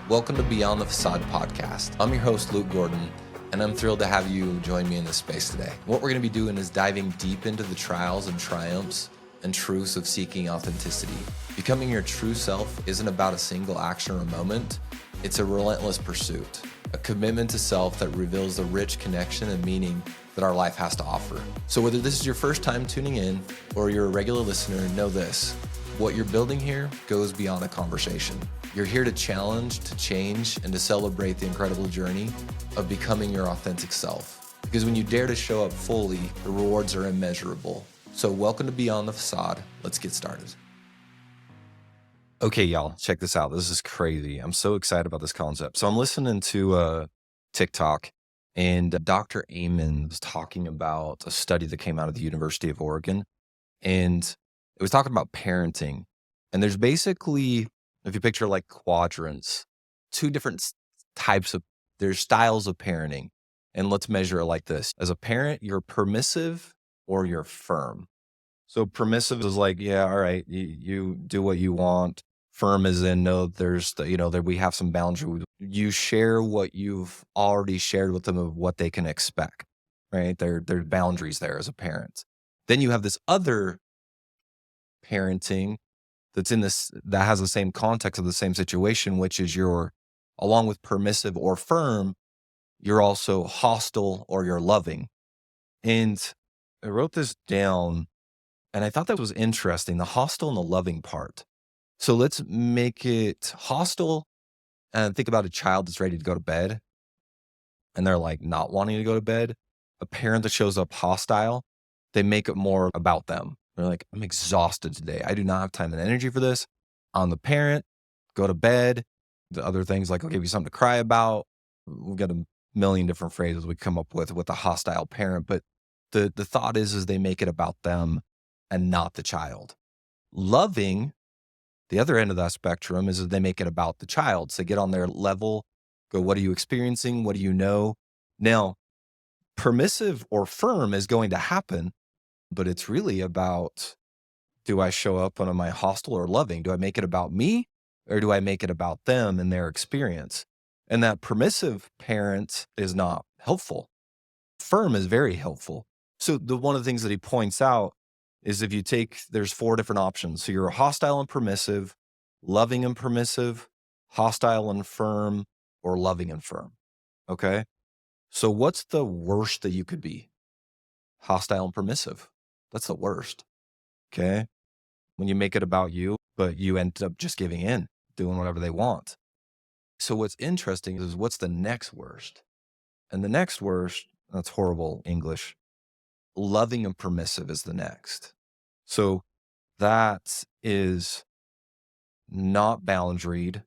Welcome to Beyond the Facade podcast. I'm your host, Luke Gordon, and I'm thrilled to have you join me in this space today. What we're going to be doing is diving deep into the trials and triumphs and truths of seeking authenticity. Becoming your true self isn't about a single action or moment. It's a relentless pursuit, a commitment to self that reveals the rich connection and meaning that our life has to offer. So whether this is your first time tuning in or you're a regular listener, know this: what you're building here goes beyond a conversation. You're here to challenge, to change, and to celebrate the incredible journey of becoming your authentic self. Because when you dare to show up fully, the rewards are immeasurable. So welcome to Beyond the Facade. Let's get started. Okay, y'all, check this out. This is crazy. I'm so excited about this concept. So I'm listening to TikTok, and Dr. Amen was talking about a study that came out of the University of Oregon, and it was talking about parenting. And there's basically, if you picture like quadrants, two different there's styles of parenting. And let's measure it like this. As a parent, you're permissive or you're firm. So permissive is like, yeah, all right, you do what you want. Firm is in, no, there's that we have some boundary. You share what you've already shared with them of what they can expect, right? There's boundaries there as a parent. Then you have this other parenting that has the same context of the same situation, which is along with permissive or firm, you're also hostile or you're loving. And I wrote this down, and I thought that was interesting, the hostile and the loving part. So let's make it hostile and think about a child that's ready to go to bed and they're like not wanting to go to bed. A parent that shows up hostile, they make it more about them. They're like, I'm exhausted today. I do not have time and energy for this. I'm the parent, go to bed. The other things like, I'll give you something to cry about. We've got a million different phrases we come up with a hostile parent. But the thought is they make it about them and not the child. Loving, the other end of that spectrum, is that they make it about the child. So get on their level, go, what are you experiencing? What do you know? Now, permissive or firm is going to happen, but it's really about, do I show up on my hostile or loving? Do I make it about me or do I make it about them and their experience? And that permissive parent is not helpful. Firm is very helpful. So one of the things that he points out is there's 4 different options. So you're hostile and permissive, loving and permissive, hostile and firm, or loving and firm. Okay. So what's the worst that you could be? Hostile and permissive. That's the worst. Okay. When you make it about you, but you end up just giving in, doing whatever they want. So what's interesting is what's the next worst? And the next worst, that's horrible English, loving and permissive is the next. So that is not boundaried.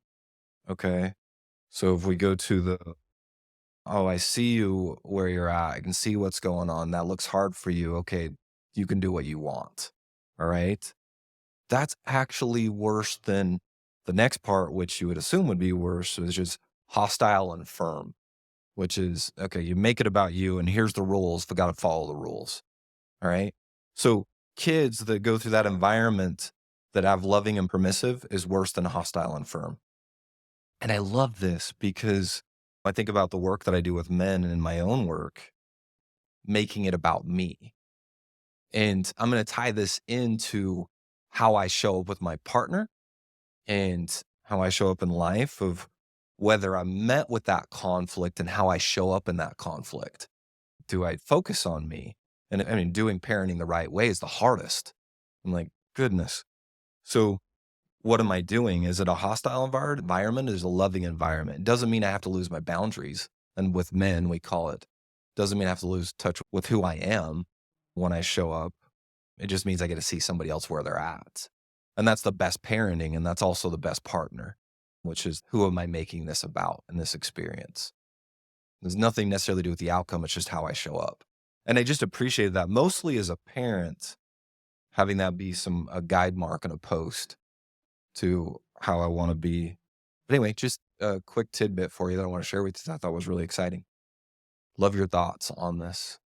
Okay. So if we go to I see you where you're at. I can see what's going on. That looks hard for you. Okay. You can do what you want. All right. That's actually worse than the next part, which you would assume would be worse, is just hostile and firm, which is, okay, you make it about you and here's the rules. We got to follow the rules. All right. So kids that go through that environment that have loving and permissive is worse than hostile and firm. And I love this because I think about the work that I do with men and in my own work, making it about me. And I'm going to tie this into how I show up with my partner and how I show up in life, of whether I'm met with that conflict and how I show up in that conflict. Do I focus on me? And I mean, doing parenting the right way is the hardest. I'm like, goodness. So what am I doing? Is it a hostile environment? Is it a loving environment? It doesn't mean I have to lose my boundaries. And with men, we call it. Doesn't mean I have to lose touch with who I am when I show up. It just means I get to see somebody else where they're at. And that's the best parenting. And that's also the best partner, which is, who am I making this about in this experience? There's nothing necessarily to do with the outcome. It's just how I show up. And I just appreciated that mostly as a parent, having that be a guide mark and a post to how I want to be. But anyway, just a quick tidbit for you that I want to share with you that I thought was really exciting. Love your thoughts on this.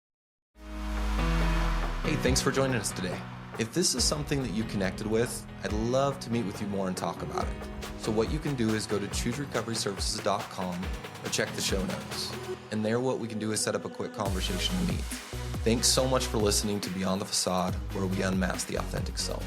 Hey, thanks for joining us today. If this is something that you connected with, I'd love to meet with you more and talk about it. So So what you can do is go to chooserecoveryservices.com or check the show notes. And there what we can do is set up a quick conversation to meet. Thanks so much for listening to Beyond the Facade, where we unmask the authentic self.